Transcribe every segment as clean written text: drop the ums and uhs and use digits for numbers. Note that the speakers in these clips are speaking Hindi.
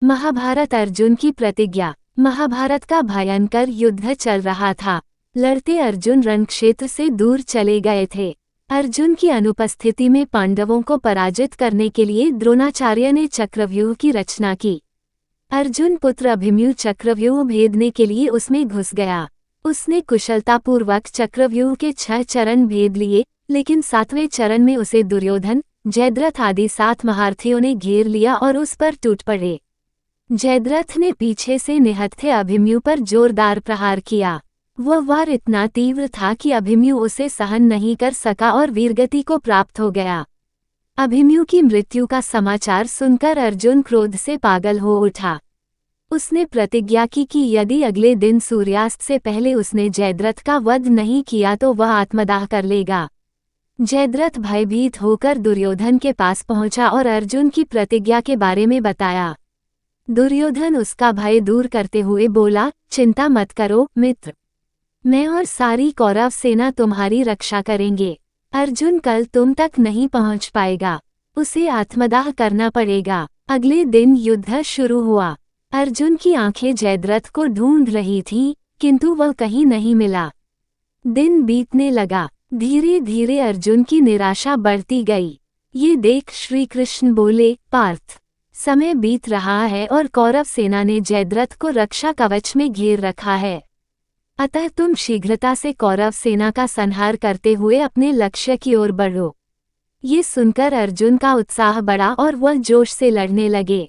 महाभारत। अर्जुन की प्रतिज्ञा। महाभारत का भयंकर युद्ध चल रहा था। लड़ते अर्जुन रणक्षेत्र से दूर चले गए थे। अर्जुन की अनुपस्थिति में पांडवों को पराजित करने के लिए द्रोणाचार्य ने चक्रव्यूह की रचना की। अर्जुन पुत्र अभिमन्यु चक्रव्यूह भेदने के लिए उसमें घुस गया। उसने कुशलतापूर्वक चक्रव्यूह के 6 चरण भेद लिए, लेकिन 7वें चरण में उसे दुर्योधन, जयद्रथ आदि 7 महारथियों ने घेर लिया और उस पर टूट पड़े। जयद्रथ ने पीछे से निहत्थे अभिमन्यु पर जोरदार प्रहार किया। वह वार इतना तीव्र था कि अभिमन्यु उसे सहन नहीं कर सका और वीरगति को प्राप्त हो गया। अभिमन्यु की मृत्यु का समाचार सुनकर अर्जुन क्रोध से पागल हो उठा। उसने प्रतिज्ञा की कि यदि अगले दिन सूर्यास्त से पहले उसने जयद्रथ का वध नहीं किया तो वह आत्मदाह कर लेगा। जयद्रथ भयभीत होकर दुर्योधन के पास पहुंचा और अर्जुन की प्रतिज्ञा के बारे में बताया। दुर्योधन उसका भय दूर करते हुए बोला, चिंता मत करो मित्र, मैं और सारी कौरव सेना तुम्हारी रक्षा करेंगे। अर्जुन कल तुम तक नहीं पहुंच पाएगा, उसे आत्मदाह करना पड़ेगा। अगले दिन युद्ध शुरू हुआ। अर्जुन की आंखें जयद्रथ को ढूंढ रही थीं, किंतु वह कहीं नहीं मिला। दिन बीतने लगा। धीरे धीरे अर्जुन की निराशा बढ़ती गई। ये देख श्री कृष्ण बोले, पार्थ, समय बीत रहा है और कौरव सेना ने जयद्रथ को रक्षा कवच में घेर रखा है। अतः तुम शीघ्रता से कौरव सेना का संहार करते हुए अपने लक्ष्य की ओर बढ़ो। ये सुनकर अर्जुन का उत्साह बढ़ा और वह जोश से लड़ने लगे।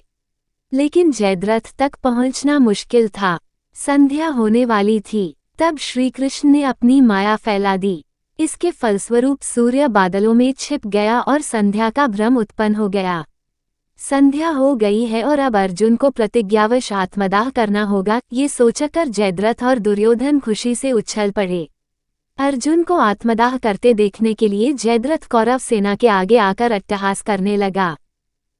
लेकिन जयद्रथ तक पहुंचना मुश्किल था। संध्या होने वाली थी। तब श्री कृष्ण ने अपनी माया फैला दी। इसके फलस्वरूप सूर्य बादलों में छिप गया और संध्या का भ्रम उत्पन्न हो गया। संध्या हो गई है और अब अर्जुन को प्रतिज्ञावश आत्मदाह करना होगा, ये सोचकर जयद्रथ और दुर्योधन खुशी से उछल पड़े। अर्जुन को आत्मदाह करते देखने के लिए जयद्रथ कौरव सेना के आगे आकर अट्टहास करने लगा।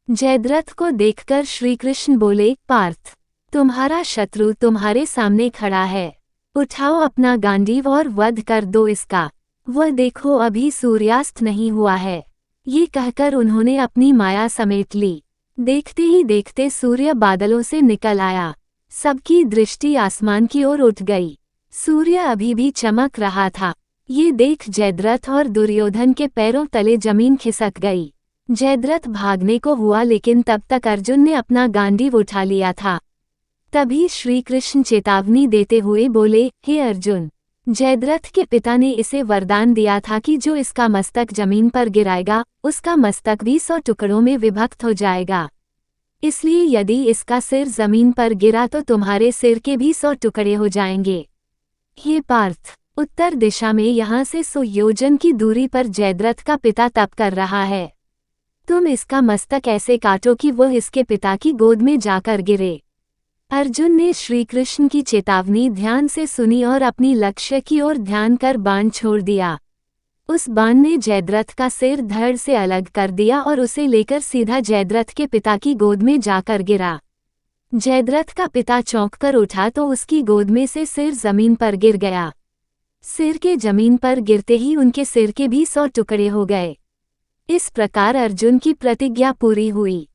जयद्रथ को देखकर श्री कृष्ण बोले, पार्थ, तुम्हारा शत्रु तुम्हारे सामने खड़ा है। उठाओ अपना गांडीव और वध कर दो इसका। वह देखो अभी सूर्यास्त नहीं हुआ है। ये कहकर उन्होंने अपनी माया समेट ली। देखते ही देखते सूर्य बादलों से निकल आया। सबकी दृष्टि आसमान की ओर उठ गई। सूर्य अभी भी चमक रहा था। ये देख जयद्रथ और दुर्योधन के पैरों तले जमीन खिसक गई। जयद्रथ भागने को हुआ, लेकिन तब तक अर्जुन ने अपना गांडीव उठा लिया था। तभी श्री कृष्ण चेतावनी देते हुए बोले, हे अर्जुन, जयद्रथ के पिता ने इसे वरदान दिया था कि जो इसका मस्तक जमीन पर गिराएगा, उसका मस्तक भी 100 टुकड़ों में विभक्त हो जाएगा। इसलिए यदि इसका सिर जमीन पर गिरा तो तुम्हारे सिर के भी 100 टुकड़े हो जाएंगे। हे पार्थ, उत्तर दिशा में यहाँ से 100 योजन की दूरी पर जयद्रथ का पिता तप कर रहा है। तुम इसका मस्तक ऐसे काटो कि वह इसके पिता की गोद में जाकर गिरे। अर्जुन ने श्री कृष्ण की चेतावनी ध्यान से सुनी और अपनी लक्ष्य की ओर ध्यान कर बाण छोड़ दिया। उस बाण ने जयद्रथ का सिर धड़ से अलग कर दिया और उसे लेकर सीधा जयद्रथ के पिता की गोद में जाकर गिरा। जयद्रथ का पिता चौंककर उठा तो उसकी गोद में से सिर जमीन पर गिर गया। सिर के जमीन पर गिरते ही उनके सिर के भी 100 टुकड़े हो गए। इस प्रकार अर्जुन की प्रतिज्ञा पूरी हुई।